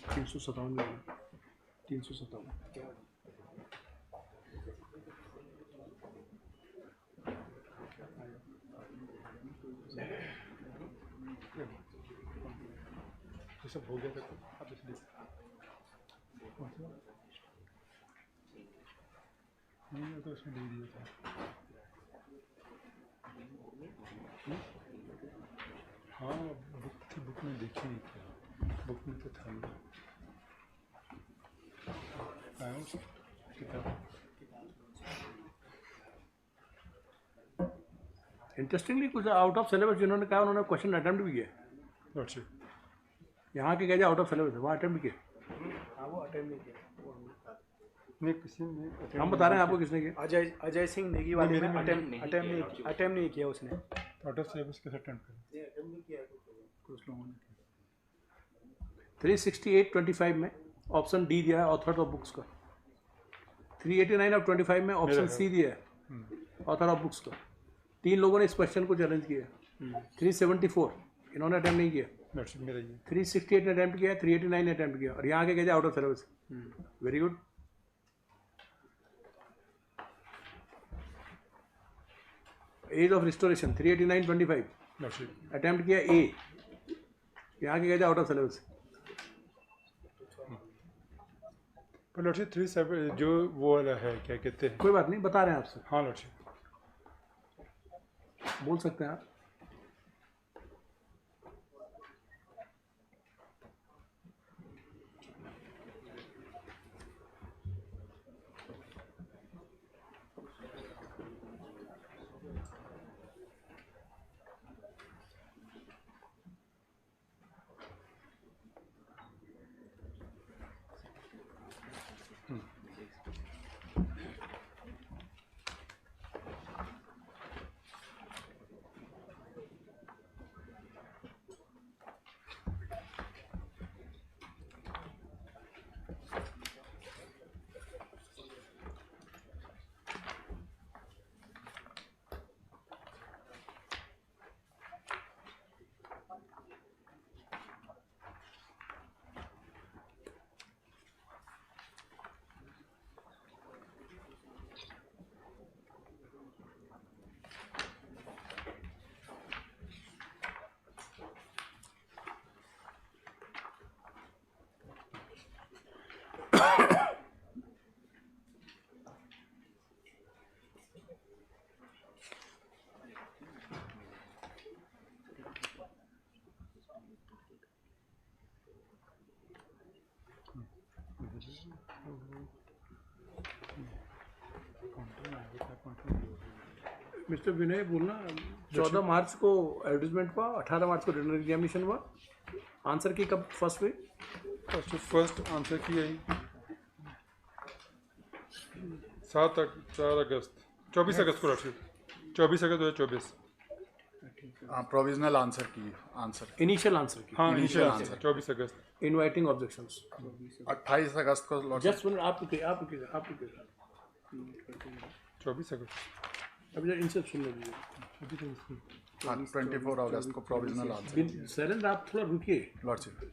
357 में 357 ये सब हो गया था तो आप इसलिए नहीं तो उसमें दे दिया था। हाँ बुक थी, बुक में देखी नहीं क्या, बुक में तो था नहीं। किताब इंटरेस्टिंगली कुछ आउट ऑफ सिलेबस जिन्होंने कहा उन्होंने क्वेश्चन अटेम्प्ट भी किया। अच्छा, यहाँ के क्या आउट ऑफ सिलेबस है वहाँ अटेम्प्ट किया? हाँ वो अटेम्प्ट नहीं किया, नहीं किसी ने हम बता रहे हैं आपको किसने किया? अजय सिंह नेगी वाले ने अटेम्प्ट नहीं किया उसने। आउट ऑफ सिलेबस कैसे अटेम्प्ट किया? अटेम्प्ट नहीं किया कुछ लोगों ने। 368-25 में ऑप्शन डी दिया है ऑथर ऑफ बुक्स का। 389 ऑफ 25 में ऑप्शन सी दिया है ऑथर ऑफ बुक्स का। 3 लोगों ने इस क्वेश्चन को चैलेंज किया। 374 इन्होंने अटेम्प्ट नहीं किया। 368 ने अटेम्प्ट किया, 389 ने अटेम्प्ट किया और यहाँ के क्या out of syllabus. Very good. Age of restoration 389-25 attempt किया ए, यहाँ के क्या आउट ऑफ सिलेबस। पर लॉर्डशिप 37 जो वो वाला है क्या कहते हैं? कोई बात नहीं, बता रहे हैं आपसे। हाँ लॉर्डशिप बोल सकते हैं आप। मिस्टर विनय बोलना 14 मार्च को एडवर्टाइजमेंट हुआ, 18 मार्च को रिटन एग्जामिनेशन हुआ। आंसर की कब फर्स्ट हुई? फर्स्ट आंसर की यही 4 अगस्त 24 अगस्त को लॉर्डशिप 24 अगस्त 2024। हाँ provisional answer key answer initial answer की। हाँ इनिशियल आंसर 24 अगस्त। इनवाइटिंग ऑब्जेक्शंस 28 अगस्त को जस्ट मिनट आप 24 अगस्त अभी जरा इनसे सुन लीजिए। हाँ 24 अगस्त को प्रोविजनल आंसर। शैलेंद्र आप थोड़ा रुकिए, लॉर्डशिप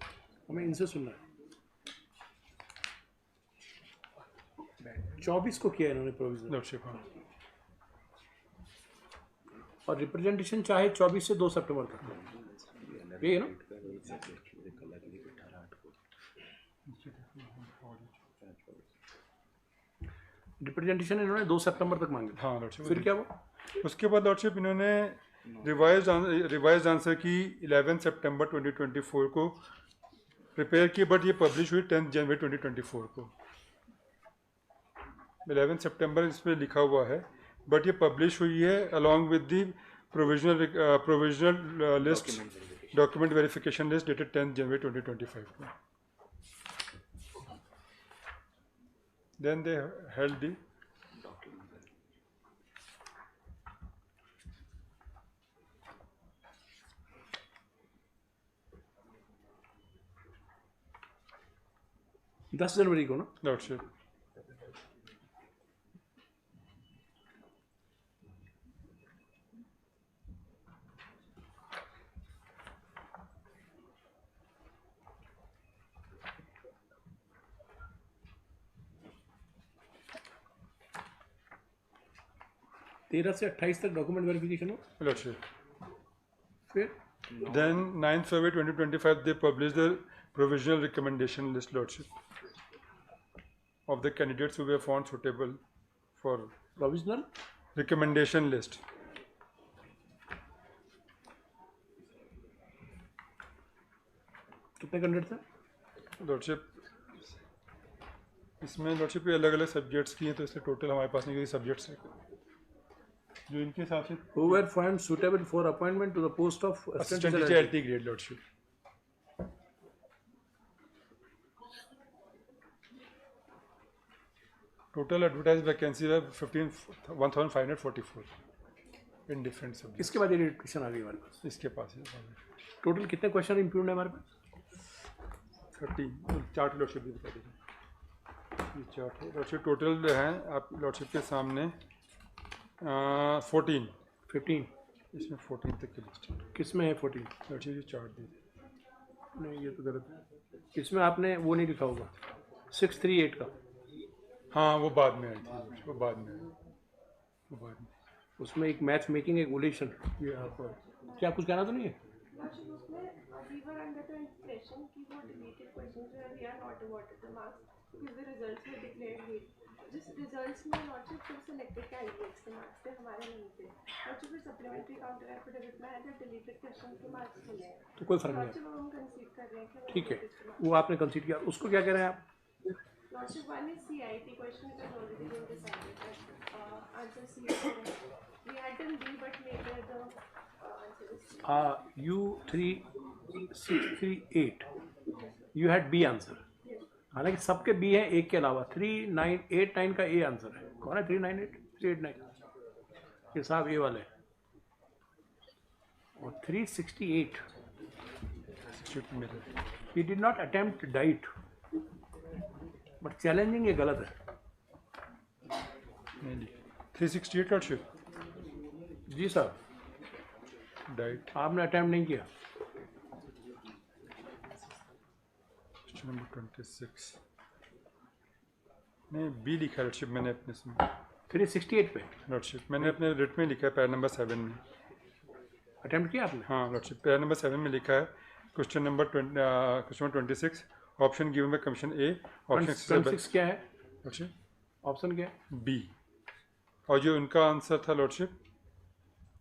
हमें इनसे सुनना है। 24 को किया इन्होंने प्रोविजनल लॉर्डशिप हाँ। और रिप्रेजेंटेशन चाहे 24 से 2 सितंबर तक, यही है ना? रिप्रेजेंटेशन इन्होंने 2 सितंबर तक मांगे। हाँ लॉर्डशिप। फिर क्या हुआ? उसके बाद लॉर्डशिप इन्होंने रिवाइज आंसर की 11 सितंबर 2024 को प्रिपेयर की, बट ये पब्लिश हुई 10 जनवरी 2024 को। 11 सितंबर इस पर लिखा हुआ है, बट ये पब्लिश हुई है along with the provisional list document verification list dated 10 जनवरी 2025 को। Then they held the दस जनवरी को ना लॉर्डशिप। 13 से 28 तक डॉक्यूमेंट वेरिफिकेशन हो, Lordship. फिर Then 9th February 2025 they published the provisional recommendation list, Lordship, of the candidates who were found suitable for provisional recommendation list. कितने candidate थे? लॉर्डशिप इसमें लॉर्डशिप ये अलग अलग सब्जेक्ट्स की हैं, तो इसलिए टोटल हमारे पास नहीं कोई सब्जेक्ट्स हैं जो इनके हिसाब से Who were found suitable for appointment to the post of assistant assistant teacher teacher LT? LT grade, lordship. Total advertise vacancy है 15,544 इन डिफरेंट सब्जेक्ट. इसके बाद ये क्वेश्चन आ गई हमारे पास. इसके पास है टोटल कितने क्वेश्चन इम्प्यूड है हमारे पास? 30 चार्ट लॉर्डशिप भी बता दीजिए. ये चार्ट है लॉर्डशिप. टोटल हैं आप लॉर्डशिप के सामने 14. 15. इसमें 14 तक की लिस्ट है. किस में है 14? लॉर्डशिप ये चार्ट दीजिए. नहीं, ये तो गलत है. इसमें आपने वो नहीं लिखा होगा 638 का. हाँ वो बाद में आई थी, वो बाद में आई, वो बाद में. उसमें एक मैच मेकिंग एक वोल्यूशन. ये आप क्या कुछ कहना तो नहीं है? We were under the impression कि वो deleted questions जो है we are not awarded the marks because the results were declared late. जिस results में लॉर्डशिप फिर selected candidates के marks थे, हमारे नहीं थे. लॉर्डशिप फिर supplementary counter affidavit में है जब deleted question के marks मिले हैं. तो कोई फर्क नहीं लॉर्डशिप हम concede कर रहे हैं कि वो ठीक है, deleted marks. वो आपने कंसीड किया. उसको क्या कह रहे हैं आप? Lordship, one is CIT question it has already been decided that answer C is correct. We had done B but later the answer is C. U3638 you had B answer. हालांकि सबके बी हैं एक के अलावा. 3989 का A answer है. कौन है 398 389? ये साहब ए वाले. और 368 he did not attempt diet but challenging ये गलत है. 368 लॉर्डशिप. जी साहब, डाइट आपने अटेम्प्ट नहीं किया. नंबर 26 नहीं बी लिखा है लॉर्डशिप मैंने अपने इसमें. 368 पे लॉर्डशिप मैंने अपने रिट में लिखा है पैरा नंबर 7 में. अटेम्प्ट किया आपने? हाँ लॉर्डशिप पैरा नंबर 7 में लिखा है question number 26 option given by commission A. Option 26 क्या है? लॉर्डशिप ऑप्शन क्या है? बी. और जो उनका आंसर था लॉर्डशिप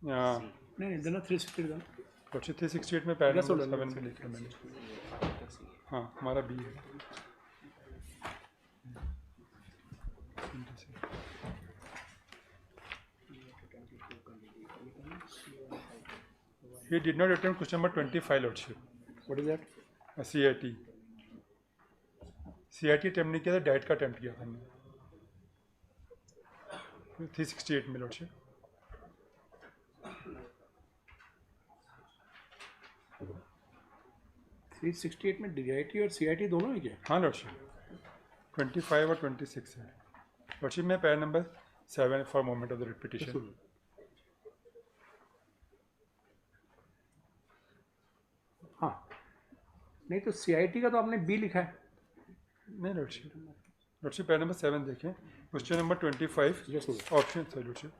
नहीं देना 368 देना. लॉर्डशिप 368 में पैरा Yes, नंबर sir. 7 में लिखा है मैंने. हाँ हमारा बी है. He did not attempt question number 25 lordship. What is that? CIT attempt नहीं किया था, डाइट का अटेम्प्ट किया था हमने 368 में लॉर्डशिप. थ्री 368 में DIT और CIT दोनों ही क्या? हाँ लॉर्डशिप 25 और 26 है लॉर्डशिप में. Para number 7 for moment of the repetition. हाँ नहीं तो CIT का तो आपने बी लिखा है. नहीं लॉर्डशिप पैरा नंबर 7 देखें question number 25 option sir lordship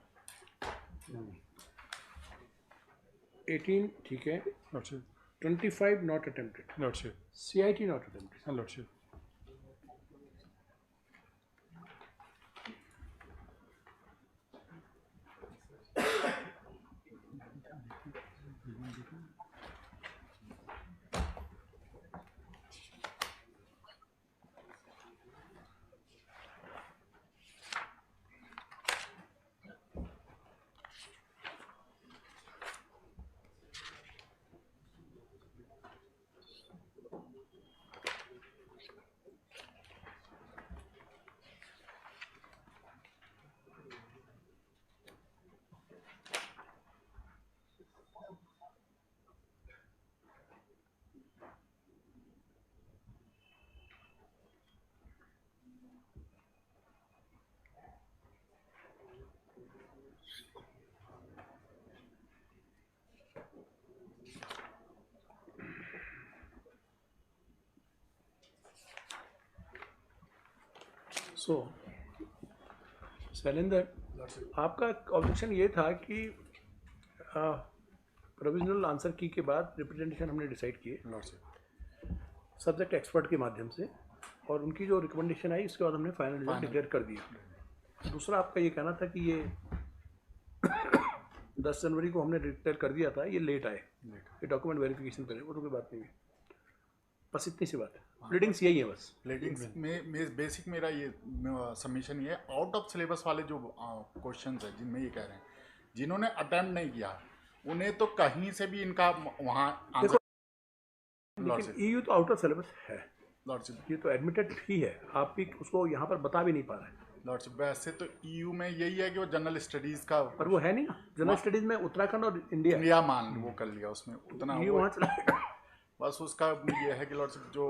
18 ठीक है. Lordship 25 not attempted. Lordship CIT not attempted. हाँ लॉर्डशिप. So, Salinder, आपका ऑब्जेक्शन ये था कि प्रोविजनल आंसर की के बाद रिप्रेजेंटेशन हमने डिसाइड किए सब्जेक्ट एक्सपर्ट के माध्यम से, और उनकी जो रिकमेंडेशन आई उसके बाद हमने फाइनल रिजल्ट डिक्लेयर कर दिया। दूसरा आपका ये कहना था कि ये 10 जनवरी को हमने डिक्लेयर कर दिया था, ये लेट आए, ये डॉक्यूमेंट वेरिफिकेशन करें, वो तो कोई बात नहीं है, बस इतनी सी बात है। रीडिंग्स यही है बस। रीडिंग्स में बेसिक मेरा ये सबमिशन ये आउट ऑफ सिलेबस वाले जो क्वेश्चंस है जिनमें ये कह रहे हैं जिन्होंने अटेम्प्ट नहीं किया उन्हें तो कहीं से भी इनका वहाँ लेकिन EU तो आउट ऑफ सिलेबस है, लॉर्डशिप ये तो एडमिटेड ही है, आप भी उसको यहाँ पर बता भी नहीं पा रहे हैं। लॉर्डशिप वैसे तो EU में यही है कि वो जनरल स्टडीज का पर वो है नहीं ना, जनरल स्टडीज में उत्तराखंड और इंडिया इंडिया मान वो कर लिया उसमें उतना EU वहाँ चला। बस उसका ये है कि लॉर्डशिप जो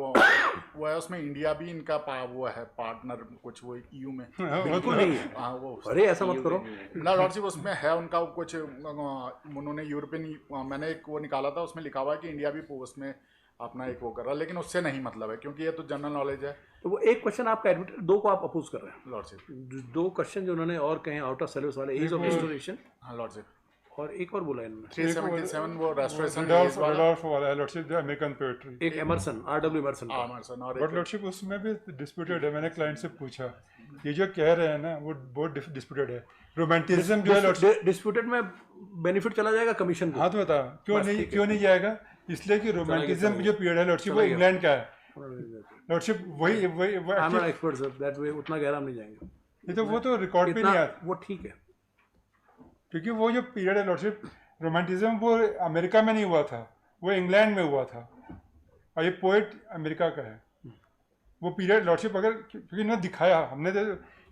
वो है उसमें इंडिया भी इनका वो है पार्टनर कुछ वो EU में बिल्कुल नहीं है। हाँ वो अरे ऐसा मत करो। ना लॉर्डशिप उसमें है उनका कुछ उन्होंने यूरोपियन मैंने एक वो निकाला था उसमें लिखा हुआ है कि इंडिया भी उसमें अपना एक वो कर रहा है, लेकिन उससे नहीं मतलब है क्योंकि ये तो जनरल नॉलेज है। तो वो एक क्वेश्चन आपका एडमिट, दो को आप अपोज कर रहे हैं लॉर्डशिप 2 क्वेश्चन जो उन्होंने और कहे आउट ऑफ सिलेबस वाले, एज ऑफ रिस्टोरेशन, हाँ लॉर्डशिप और एक और बोला इन्होंने 377 वो रेस्टोरेशन रडोल्फ वाला है लॉर्डशिप, अमेरिकन पोएट्री, एक एमरसन, RW एमरसन का। और बट लॉर्डशिप उसमें भी डिस्प्यूटेड है। मैंने क्लाइंट से पूछा, ये जो कह रहे हैं ना वो बहुत डिस्प्यूटेड है। रोमांटिज्म जो है लॉर्डशिप डिस्प्यूटेड में बेनिफिट चला जाएगा कमीशन को। हाँ तो बता क्यों नहीं जाएगा? इसलिए कि रोमांटिज्म जो पीरियड है लॉर्डशिप वो इंग्लैंड का है। लॉर्डशिप वही I am not expert sir that way, उतना गहरा हम नहीं जाएंगे। ये तो वो तो रिकॉर्ड पे नहीं आता, वो ठीक है, क्योंकि वो जो पीरियड है लॉर्डशिप रोमांटिज्म वो अमेरिका में नहीं हुआ था, वो इंग्लैंड में हुआ था, और ये पोएट अमेरिका का है। वो पीरियड लॉर्डशिप अगर क्योंकि इन्होंने दिखाया, हमने तो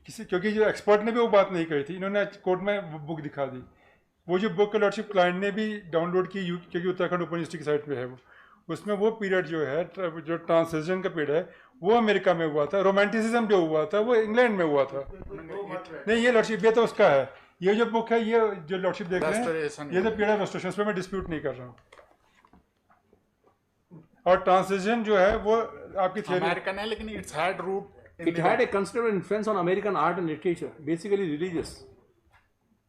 किसी क्योंकि जो एक्सपर्ट ने भी वो बात नहीं कही थी, इन्होंने कोर्ट में बुक दिखा दी। वो जो बुक लॉर्डशिप क्लाइंट ने भी डाउनलोड की क्योंकि उत्तराखंड ओपन यूनिवर्सिटी की साइट पे है वो, उसमें वो पीरियड जो है जो ट्रांसलेशन का पीरियड है वो अमेरिका में हुआ था, रोमांटिसिज्म जो हुआ था वो इंग्लैंड में हुआ था। नहीं ये लॉर्डशिप ये तो उसका है, ये जो बुक है ये जो लॉर्डशिप देख रहे हैं ये तो पीरियड ऑफ रेस्टोरेशन, पे मैं डिस्प्यूट नहीं कर रहा हूँ। और ट्रांसलेशन जो है वो आपकी थियरी अमेरिकन है लेकिन it's had root it had a considerable influence on American art and literature, basically religious.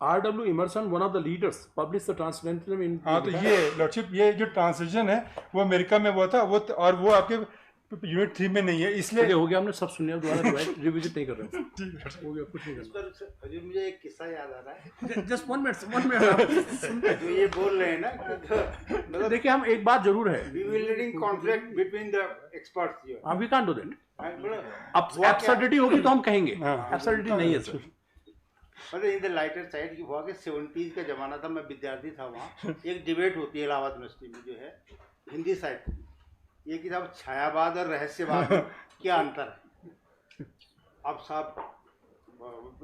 R.W. Emerson, one of the leaders, published the Transcendentalism in. हाँ तो ये लॉर्डशिप ये जो ट्रांसलेशन है वो अमेरिका में हुआ था, वो और वो आपके यूनिट 3 में नहीं है, इसलिए हो गया, हमने सब सुन लिया, दोबारा रिविजिट नहीं कर रहे हैं। हो गया, कुछ नहीं करना। हजूर मुझे एक किस्सा याद आ रहा है। जस्ट 1 मिनट जो ये बोल रहे हैं ना मतलब देखिए, हम एक बात जरूर है, bewildering conflict between the experts here. We can't do that. अब हुआ एब्सर्डिटी होगी तो हम कहेंगे, एब्सर्डिटी नहीं है सर। मतलब इन द लाइटर साइड की हुआ कि 70s का जमाना था, मैं विद्यार्थी था वहाँ। एक डिबेट होती है इलाहाबाद यूनिवर्सिटी में जो है हिंदी साइड, ये कि साहब छायावाद और रहस्यवाद में क्या अंतर है। अब साहब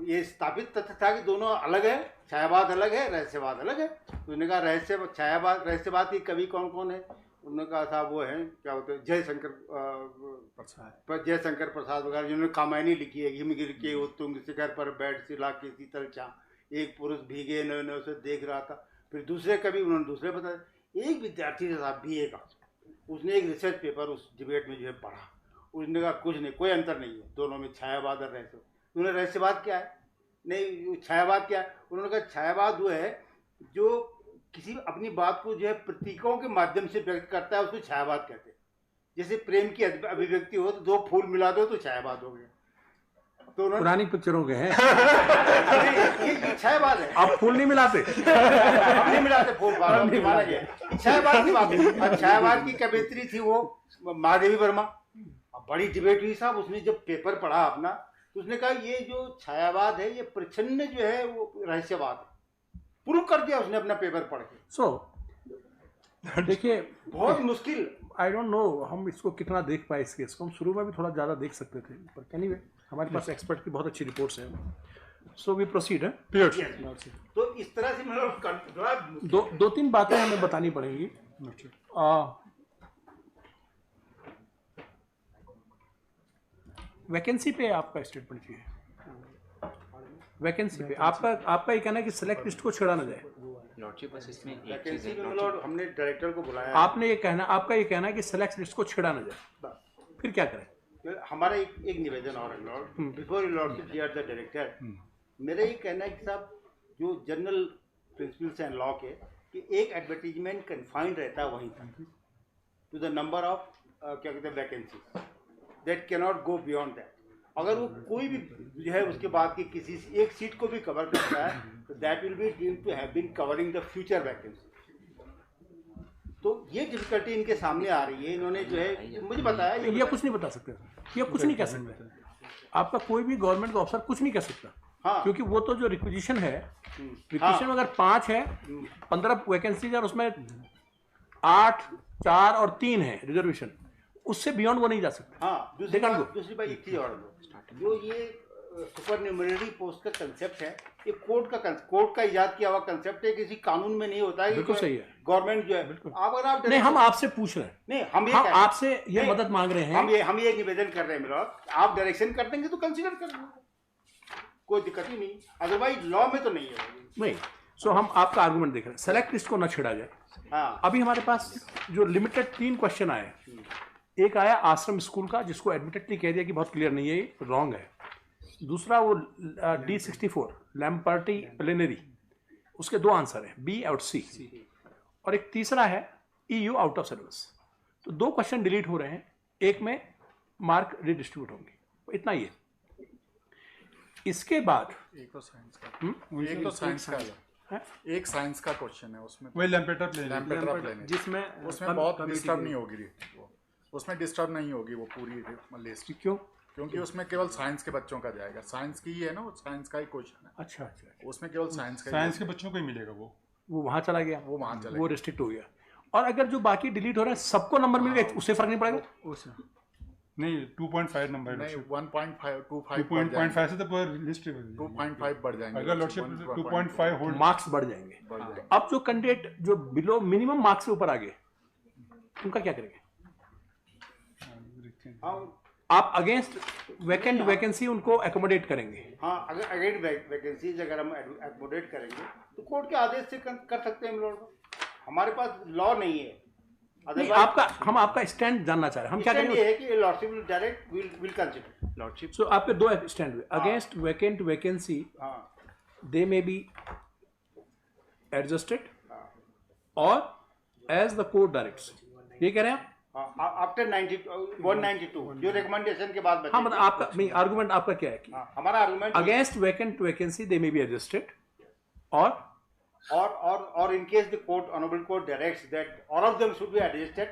ये स्थापित तथ्य था कि दोनों अलग है, छायावाद अलग है, रहस्यवाद अलग है। तो उन्होंने कहा छायावाद रहस्यवाद की कवि कौन कौन है? उन्होंने कहा साहब वो हैं क्या होते हैं जयशंकर प्रसाद वगैरह, जिन्होंने कामायनी लिखी है, हिमगिर के उत्तुंग शिखर पर बैठ सिला के शीतल चा, एक पुरुष भीगे नए नए उसे देख रहा था। फिर दूसरे कवि उन्होंने दूसरे बताया। एक विद्यार्थी था साहब BA का, उसने एक रिसर्च पेपर उस डिबेट में जो है पढ़ा, उसने कहा कुछ नहीं, कोई अंतर नहीं है दोनों में, छायावाद और रहस्यवाद। उन्होंने रहस्यवाद क्या है, नहीं छायावाद क्या है? उन्होंने कहा छायावाद वो है जो किसी अपनी बात को जो है प्रतीकों के माध्यम से व्यक्त करता है, उसको छायावाद कहते हैं। जैसे प्रेम की अभिव्यक्ति हो तो 2 फूल मिला दो तो छायावाद हो गया। तो पुरानी पिक्चरों के हैं ये छायावाद है। आप फूल नहीं मिलाते, हम नहीं मिलाते फूल, छायावाद की बात है। छायावाद की कवियत्री थी वो महादेवी वर्मा। अब बड़ी डिबेट हुई साहब, उसने जब पेपर पढ़ा अपना तो उसने कहा ये जो छायावाद है ये प्रच्छन्न जो है वो रहस्यवाद है, प्रूव कर दिया उसने अपना पेपर पढ़ के। सो देखिए, बहुत मुश्किल, आई डोंट नो हम इसको कितना देख पाए इस केस को। हम शुरू में भी थोड़ा ज़्यादा देख सकते थे, पर एनीवे हमारे पास एक्सपर्ट की बहुत अच्छी रिपोर्ट्स हैं। सो वी प्रोसीड है। तो इस तरह से मतलब 2-3 बातें हमें बतानी पड़ेंगी। वैकेंसी पे आपका स्टेटमेंट चाहिए। वैकेंसी पे आपका ये कहना है कि सिलेक्ट लिस्ट को छेड़ा ना जाए। लॉर्डशिप बस इसमें एक चीज वैकेंसी है, में मतलब हमने डायरेक्टर को बुलाया। आपने ये कहना, आपका ये कहना है कि सिलेक्ट लिस्ट को छेड़ा ना जाए, फिर क्या करें? हमारा एक निवेदन और है Lord, before lordship here the director, मेरा ये कहना है कि साहब जो जनरल प्रिंसिपल्स हैं लॉ के कि एक एडवर्टीजमेंट कन्फाइंड रहता है वहीं तक टू द नंबर ऑफ क्या कहते हैं vacancy, that can not go beyond that. अगर वो कोई भी जो है उसके बाद की किसी एक सीट को भी कवर करता है तो that will be deemed to have been covering the future vacancy. तो ये डिफिकल्टी इनके सामने आ रही है। इन्होंने जो है मुझे बताया ये कुछ नहीं बता सकते, ये कुछ नहीं कह सकते, आपका कोई भी गवर्नमेंट का अफसर कुछ नहीं कह सकता। हाँ। क्योंकि वो तो जो रिक्विजिशन है, रिक्विजिशन में अगर 5 है, 15 वैकेंसीज और उसमें 8, 4 और 3 है रिजर्वेशन, उससे बियॉन्ड वो नहीं जा सकता। हाँ, दूसरी बात एक चीज और जो ये सुपर न्यूमररी पोस्ट का कंसेप्ट है, ये कोर्ट का इजाद किया हुआ कंसेप्ट है, किसी कानून में नहीं होता है। बिल्कुल सही है। गवर्नमेंट जो है अगर आप नहीं, हम आपसे पूछ रहे हैं, नहीं हम आपसे ये मदद मांग रहे हैं, हम ये निवेदन कर रहे हैं मेरा, आप डायरेक्शन कर देंगे तो कंसीडर कर लेंगे, कोई दिक्कत ही नहीं। अदरवाइज लॉ में तो नहीं है। नहीं, सो हम आपका आर्गुमेंट देख रहे हैं, सेलेक्ट लिस्ट को न छेड़ा जाए। हाँ। अभी हमारे पास जो लिमिटेड 3 क्वेश्चन आए, एक आया आश्रम स्कूल का जिसको एडमिटेडली कह दिया कि बहुत क्लियर नहीं है, ये रॉन्ग है। दूसरा वो D64 लैम्पर्टी प्लेनरी, उसके 2 आंसर हैं, बी और सी, और एक तीसरा है EU आउट ऑफ सिलेबस। तो 2 क्वेश्चन डिलीट हो रहे हैं, एक में मार्क रिडिस्ट्रीब्यूट होंगे, इतना ही है। इसके बाद एक तो साइंस का है? एक साइंस का क्वेश्चन है, उसमें वही लैम्पेटा प्लेन जिसमें उसमें बहुत डिस्टर्ब नहीं होगी, उसमें डिस्टर्ब नहीं होगी वो पूरी लिस्ट। क्यों? क्योंकि उसमें केवल साइंस के बच्चों का जाएगा, साइंस की ही है ना, वो साइंस का ही क्वेश्चन है। अच्छा अच्छा, उसमें केवल साइंस के बच्चों को ही मिलेगा, वो वहाँ चला गया, वो वहाँ चला वो रिस्ट्रिक्ट हो गया। और अगर जो बाकी डिलीट हो रहे हैं सबको नंबर मिल गया, उससे फर्क नहीं पड़ेगा। नहीं, 2.5 नंबर नहीं, 1.5 2.5 से तो पूरा लिस्ट 2.5 बढ़ जाएंगे। अगर लॉर्डशिप 2.5 होल्ड मार्क्स बढ़ जाएंगे। अब जो कैंडिडेट जो बिलो मिनिमम मार्क्स से ऊपर आ गए, उनका क्या करेंगे? आप अगेंस्ट वैकेंट वैकेंसी उनको एकोमोडेट करेंगे? हाँ, अगर अगेंस्ट वैकेंसीज अगर हम एकोमोडेट करेंगे तो कोर्ट के आदेश से कर सकते हैं हम लोग। हमारे पास लॉ नहीं है। नहीं, हम आपका स्टैंड जानना चाह रहे हैं। हम क्या करेंगे? ये है कि lordship will direct will consider lordship. So आपके 2 स्टैंड हुए, against vacant vacancy they may be adjusted और एज द कोर्ट डायरेक्ट्स, ये कह रहे हैं आप? आफ्टर 192 जो रिकमेंडेशन के बाद। हाँ, मतलब आपका नहीं, आर्गुमेंट आपका क्या है कि हमारा argument against vacant vacancy they may be adjusted or in case the honorable court directs that all of them should be adjusted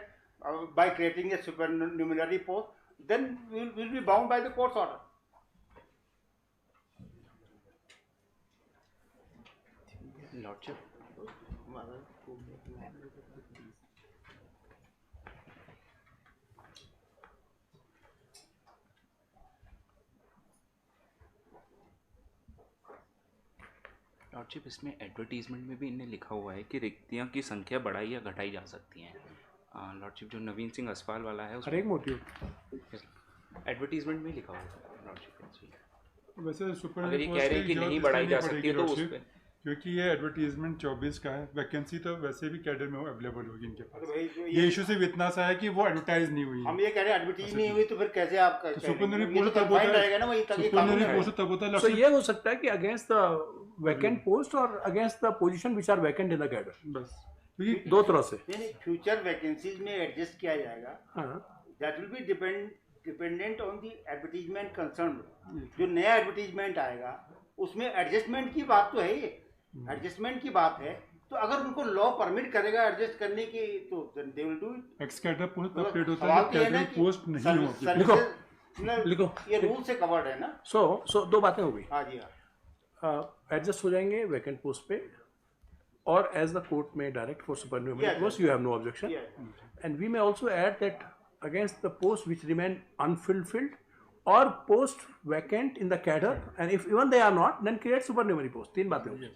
by creating a supernumerary post, then we'll be bound by the court's order. Lordship, lordship, इसमें advertisement में भी इन्हें लिखा हुआ है कि रिक्तियों की संख्या बढ़ाई या घटाई जा सकती हैं। लॉर्डशिप, जो नवीन सिंह असवाल वाला है हर एक मोटिव एडवर्टीजमेंट में लिखा हुआ है लॉर्डशिप। वैसे सुपर अगर ये कह रहे हैं कि नहीं बढ़ाई जा सकती है तो उस पे, क्योंकि ये एडवर्टीजमेंट 24 का है, वैकेंसी तो वैसे भी कैडर में अवेलेबल होगी इनके पास। ये इशू सिर्फ इतना सा है कि वो एडवर्टाइज नहीं हुई। हम ये कह रहे हैं एडवर्टाइज नहीं हुई तो फिर कैसे आप सुपरनुरी पोस्ट तब होता है। सो ये हो सकता है कि अगेंस्ट द वैकेंट पोस्ट और against the position which are vacant in the cadre, बस क्योंकि 2 तरह से नहीं, फ्यूचर वैकेंसीज में एडजस्ट किया जाएगा। That will be dependent on the advertisement concern. जो नया एडवर्टीजमेंट आएगा उसमें एडजस्टमेंट की बात तो है, ये एडजस्टमेंट की बात है। तो अगर उनको लॉ परमिट करेगा एडजस्ट करने की तो they will do it. X cadre post तब क्रिएट होता है जब कैडर पोस्ट नहीं होती। लिखो ये रूल से कवर्ड है ना। सो 2 बातें हो गई। हाँ जी, एडजस्ट हो जाएंगे वैकेंट पोस्ट पे, और as the court may direct for supernumerary post you have no objection, and we may also add that against the post which remain unfulfilled और post vacant in the cadre, and if even they are not then create supernumerary post. 3 बातें होगी।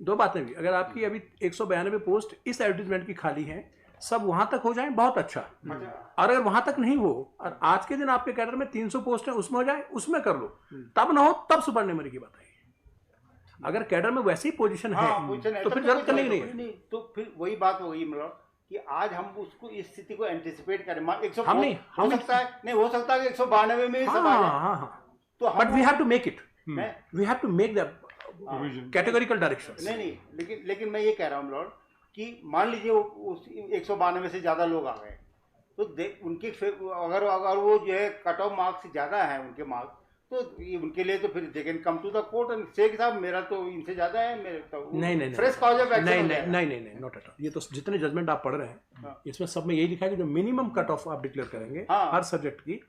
2 बातें भी, अगर आपकी अभी 192 post इस advertisement की खाली हैं, सब वहां तक हो जाए बहुत अच्छा। और अगर वहां तक नहीं हो और आज के दिन आपके कैडर में 300 पोस्ट है, उसमें हो जाए, उसमें कर लो। तब ना हो तब सुपरन्यूमरी की बात है। अगर कैडर में वैसी पोजीशन है तो फिर जरूरत करने की नहीं है। तो फिर वही बात हो गई मतलब कि आज हम उसको इस स्थिति को एंटिसिपेट करें। 100 हम नहीं, हो सकता है नहीं, हो सकता है कि 192 में ही सब आ जाए। तो but we have to make it, we have to make the provision. Categorical directions. नहीं, लेकिन मैं ये कह रहा हूँ लॉर्ड कि मान लीजिए वो उस 192 से ज़्यादा लोग आ गए, तो उनके अगर वो जो है कट ऑफ मार्क्स ज़्यादा है उनके मार्क्स, तो ये उनके लिए तो फिर they can come to the court and से साहब मेरा तो इनसे ज़्यादा है, मेरे तो नहीं, फ्रेश कॉज ऑफ एक्शन नहीं, नॉट एट ऑल। ये तो जितने जजमेंट आप पढ़ रहे हैं इसमें सब में यही लिखा है कि जो मिनिमम कट ऑफ आप डिक्लेयर करेंगे हर सब्जेक्ट की,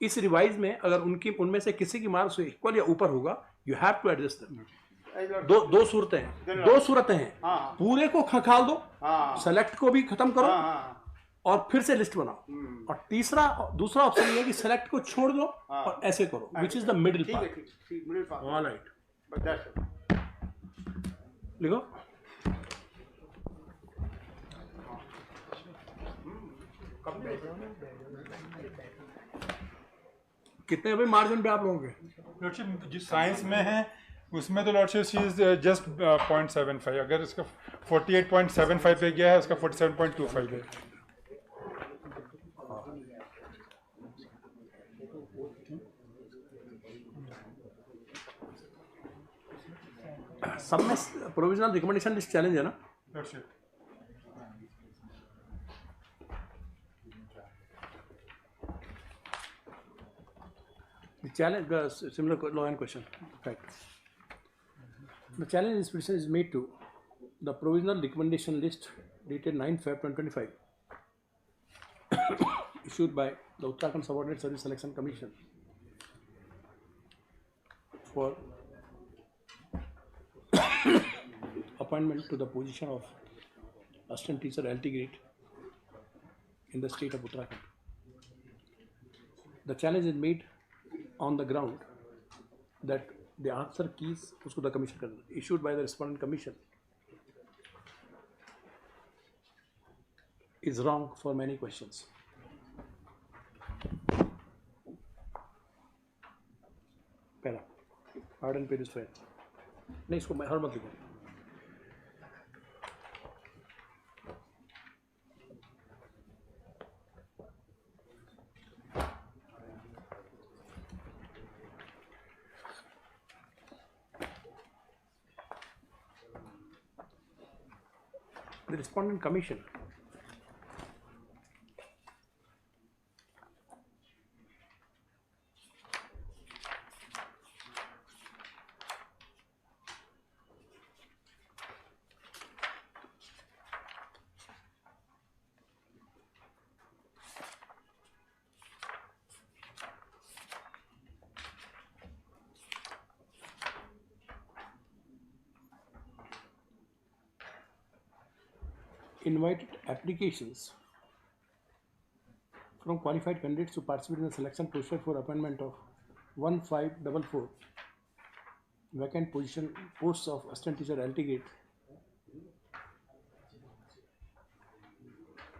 इस रिवाइज में अगर उनमें से किसी की मार्क्स इक्वल या ऊपर होगा, you have to adjust them. दो सूरतें हैं, पूरे को खंगाल दो, सेलेक्ट को भी खत्म करो और फिर से लिस्ट बनाओ, और दूसरा ऑप्शन ये है कि सेलेक्ट को छोड़ दो और ऐसे करो, which is the middle part. Alright, लिखो। कितने अभी मार्जिन पे आप लोगों के? लॉर्डशिप जो साइंस में है उसमें तो लॉर्डशिप शी इज जस्ट 0.75, अगर इसका 48.75 पे गया है, उसका 47.25 है। सब में प्रोविजनल रिकमेंडेशन लिस्ट चैलेंज है ना? Lordship The challenge, similar law and question, right? The challenge inspection is made to the provisional recommendation list dated 9 Feb 2025, issued by the Uttarakhand Subordinate Service Selection Commission for appointment to the position of assistant teacher LT grade in the state of Uttarakhand. The challenge is made on the ground that the answer keys उसको the commission कर issued by the respondent commission is wrong for many questions. पहला hard and paid is fair, नहीं इसको मैं हर मत लिखूँ। The respondent commission invited applications from qualified candidates to participate in the selection procedure for appointment of 1544 vacant posts of assistant teacher LT grade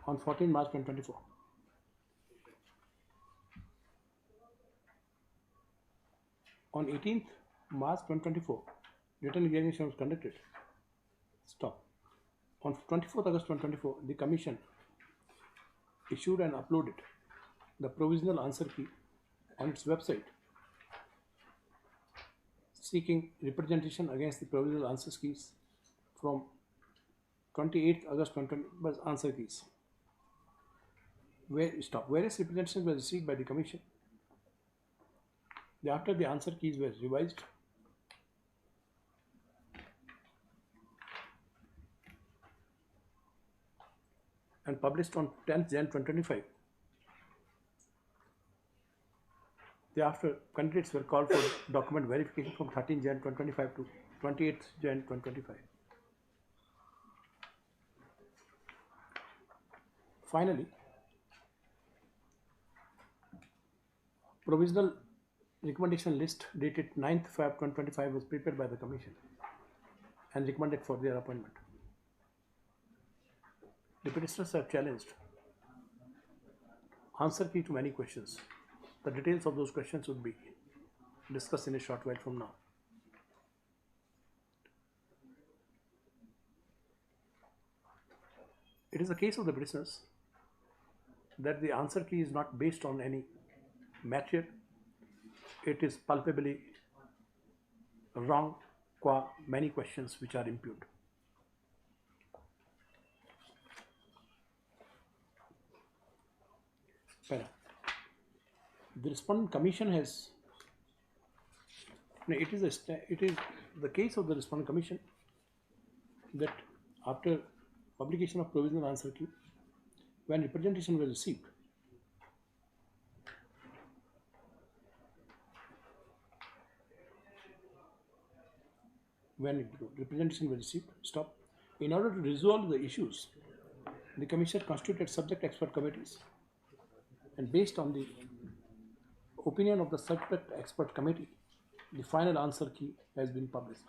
on 14 March 2024. On 18th March 2024, written examination was conducted. Stop. On 24th August 2024, the Commission issued and uploaded the provisional answer key on its website, seeking representation against the provisional answer keys from 28th August 2020 answer keys. Various representations were received by the Commission. Thereafter, the answer keys were revised and published on 10th Jan 2025. Thereafter, candidates were called for document verification from 13th Jan 2025 to 28th Jan 2025. Finally, provisional recommendation list dated 9th Feb 2025 was prepared by the Commission and recommended for their appointment. The petitioners have challenged answer key to many questions. The details of those questions would be discussed in a short while from now. It is the case of the petitioners that the answer key is not based on any material. It is palpably wrong qua many questions which are impugned. Para. The respondent commission has. No, it is the case of the respondent commission that after publication of provisional answer key, when representation was received, in order to resolve the issues, the commission constituted subject expert committees, and based on the opinion of the subject expert committee, the final answer key has been published.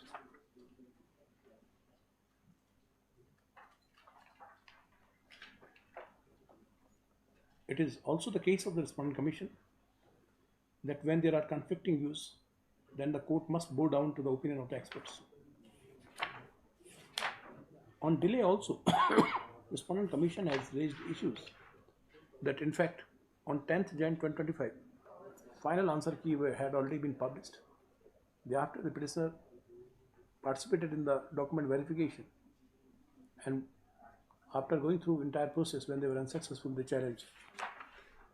It is also the case of the respondent commission that when there are conflicting views, then the court must bow down to the opinion of the experts. On delay also, respondent commission has raised issues that in fact on 10th Jan 2025, final answer key had already been published. Thereafter, the petitioner participated in the document verification, and after going through entire process, when they were unsuccessful, they challenged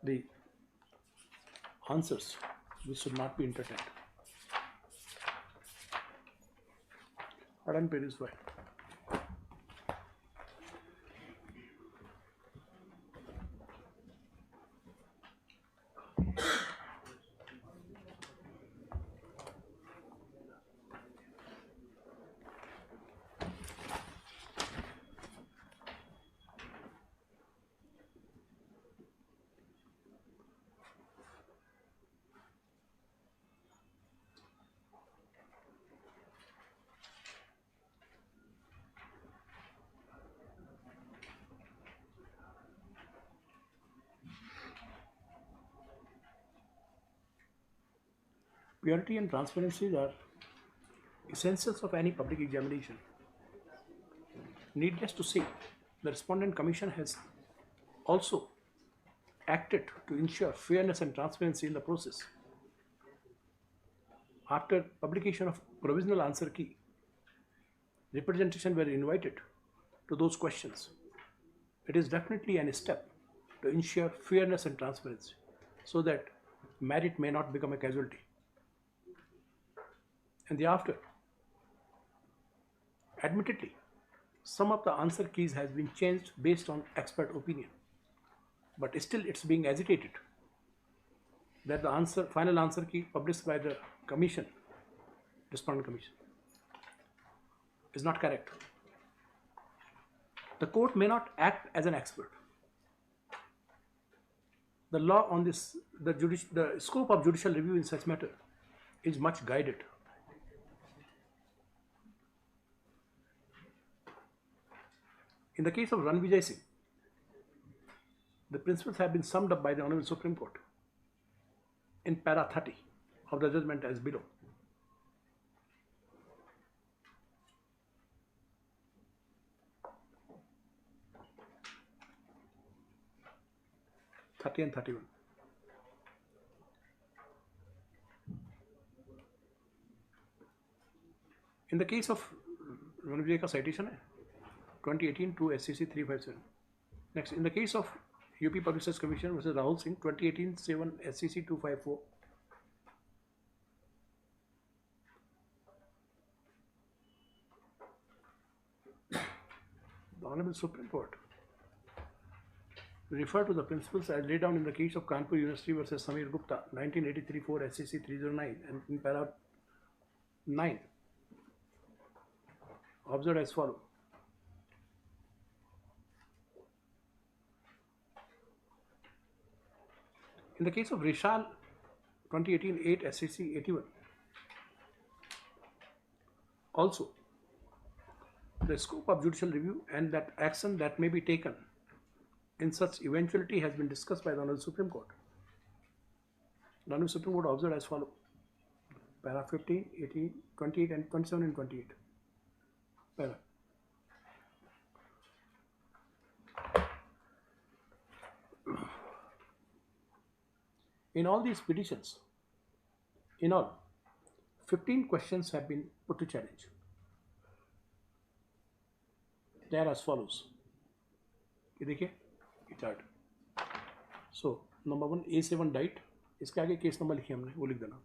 the answers which should not be entertained. Pardon, page 5. Purity and transparency are essentials of any public examination. Needless to say, the respondent commission has also acted to ensure fairness and transparency in the process. After publication of provisional answer key, representation were invited to those questions. It is definitely a step to ensure fairness and transparency so that merit may not become a casualty. And thereafter, admittedly, some of the answer keys has been changed based on expert opinion, but still it's being agitated that the final answer key published by the commission, respondent commission, is not correct. The court may not act as an expert. The law on this, the scope of judicial review in such matter is much guided. In the case of Ranvijay Singh, the principles have been summed up by the Honorable Supreme Court in para 30 of the judgment as below. And 31. In the case of Ranvijay ka citation hai 2018 to SCC 357. Next, in the case of UP Public Service Commission versus Rahul Singh 2018 7 SCC 254. The Honorable Supreme Court refer to the principles as laid down in the case of Kanpur University versus Samir Gupta 1983 4 SCC 309 and in para 9 observed as follows. In the case of Rishal 2018 8 SCC 81, also the scope of judicial review and that action that may be taken in such eventuality has been discussed by the Honorable Supreme Court. The Honorable Supreme Court observed as follows. Para 15, 18, 28 and 27 and 28. Para. In all these petitions, in all, 15 questions have been put to challenge. They are as follows. ये देखिए ये chart. So number 1 A7 diet, इसके आगे case number लिखिए हमने, वो लिख देना.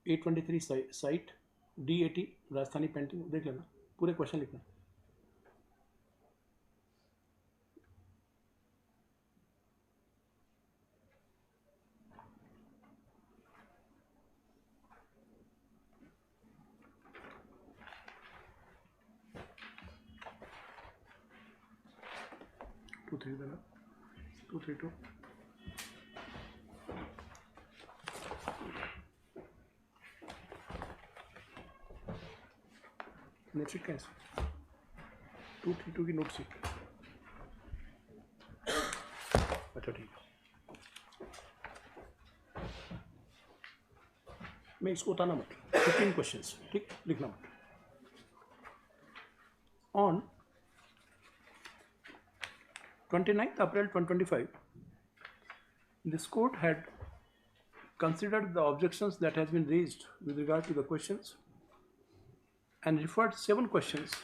A23 site, D80 Rajasthani painting, देख लेना, पूरे क्वेश्चन लिखना. टू थ्री देना, 232. नोट शीट कैसे 232 की नोट शीट. अच्छा ठीक है, मैं इसको उतारना मत. 15 क्वेश्चंस, ठीक, लिखना मत. On 29th April 2025, this court had considered the objections that has been raised with regard to the questions and referred 7 questions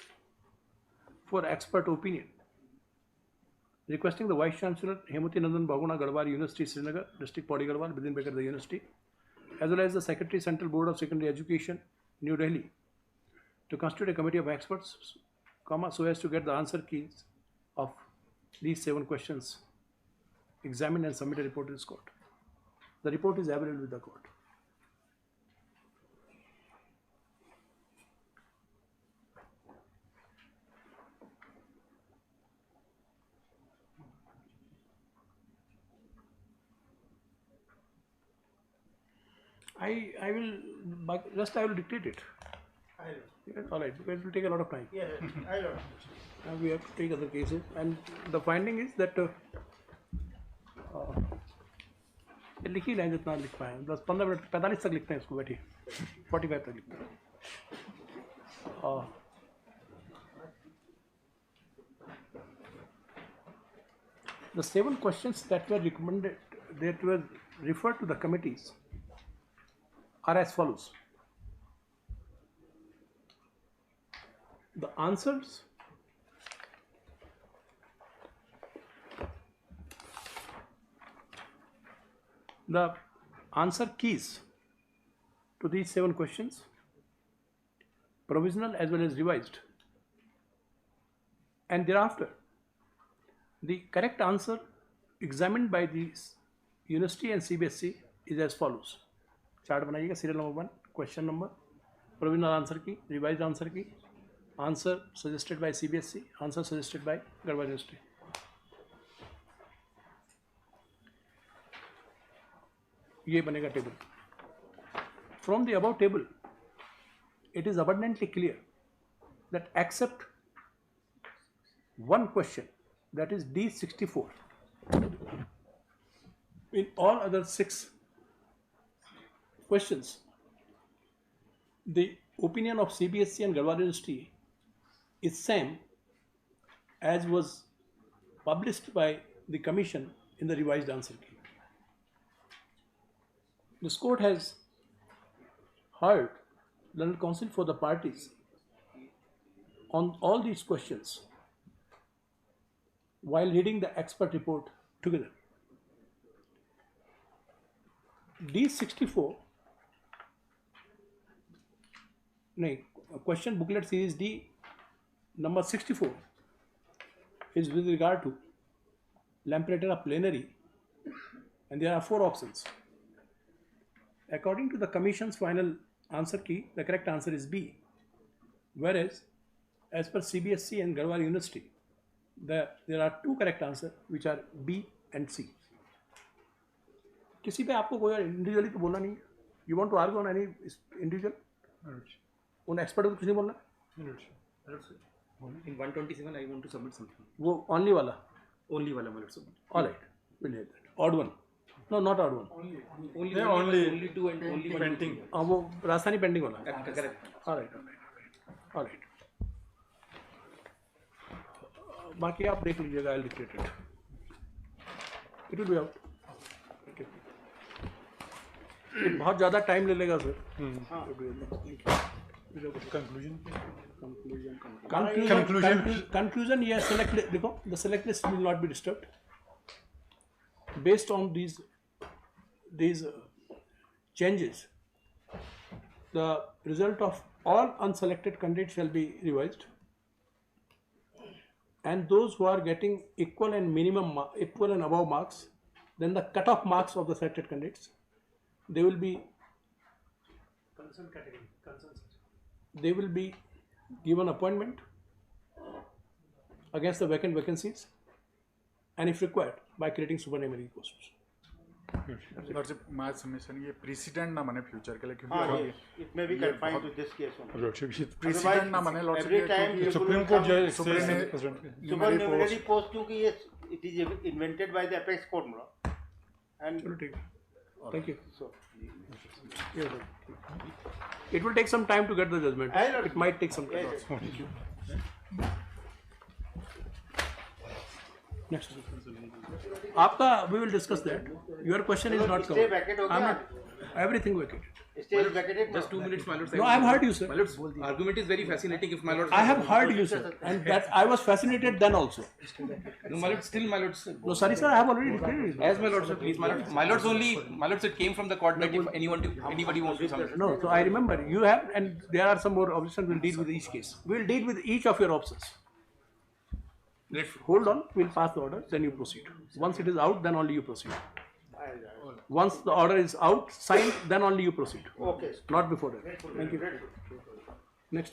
for expert opinion, requesting the Vice Chancellor Hemati Nandan Bahuguna Garhwal University, Srinagar, District Pauri Garhwal, within bracket the university, as well as the Secretary Central Board of Secondary Education, New Delhi, to constitute a committee of experts, so as to get the answer keys of these 7 questions, examine and submit a report to this court. The report is available with the court. I will, rest I will dictate it. All right, because it will take a lot of time. Yeah, I don't. We have to take other cases, and the finding is that लिख ही लें जितना लिख पाए. 10-15 minute 45 तक लिखते हैं इसको, बैठिए 45 तक लिखते हैं. The 7 questions that were recommended, that were referred to the committees, are as follows. The answers the answer keys to these 7 questions, provisional as well as revised, and thereafter the correct answer examined by the university and CBSE is as follows. Chart बनाइएगा. Serial number 1 question number, provisional answer key, revise answer key, answer suggested by CBSE, answer suggested by Garhwa university. ये बनेगा table. From the above table it is abundantly clear that except one question, that is D64, in all other 6 questions, the opinion of CBSE and Garhwal University is same as was published by the commission in the revised answer key. This court has heard learned counsel for the parties on all these questions while reading the expert report together. D64, question booklet series D number 64 is with regard to Lampreter plenary, and there are 4 options. According to the commission's final answer key, the correct answer is B, whereas as per CBSE and Garhwal University, there are 2 correct answers which are B and C. किसी पे आपको कोई individually तो बोलना नहीं है. You want to argue on any individual, उन expert को कुछ नहीं बोलना. In 127, I want to submit something. वो ओनली वाला Only submit. All right, will hear that. Odd one, no not odd one, Only 2 and only painting. वो Rajasthani pending वाला. Correct. All right. बाकी आप देख लीजिएगा. I will dictate it. It will be out. बहुत ज़्यादा टाइम ले लेगा सर। Conclusion, ये select देखो, the select list will not be disturbed. Based on these changes, the result of all unselected candidates shall be revised, and those who are getting equal and above marks, then the cutoff marks of the selected candidates, they will be given appointment against the vacant vacancies, and if required, by creating supernumerary posts. Lordship my submission ये president ना बने future के लिए, हाँ, क्योंकि it may be confined to this case only. President ना बने lordship, Every time you supreme will court come- जज supernumerary post क्योंकि ये it is invented by the apex court, and चलो ठीक है, thank you. so Yes, sir. It will take some time to get the judgment. I know. It might take some time. Yes, Next. आपका we will discuss that. Your question is not stay covered. vacant हो I'm गया? not everything vacated. stay vacated. Just 2 minutes, my lord. No, I have heard you, sir. My lord's argument is very fascinating. If my lord, I have heard you, sir, and that I was fascinated then also. No, my lord, still my lord's. No, sorry, sir, I have already declared it. As my lord, sir, please, my lord. My lord's only, my lord's it came from the court that if anybody wants to submit. No, so I remember you have, and there are some more objections. We'll deal with each case. We'll deal with each of your options. Hold on, we'll pass the order, then you proceed. Once it is out, then only you proceed. Once the order is out, signed, then only you proceed. Okay. Not before that. Thank you. Next.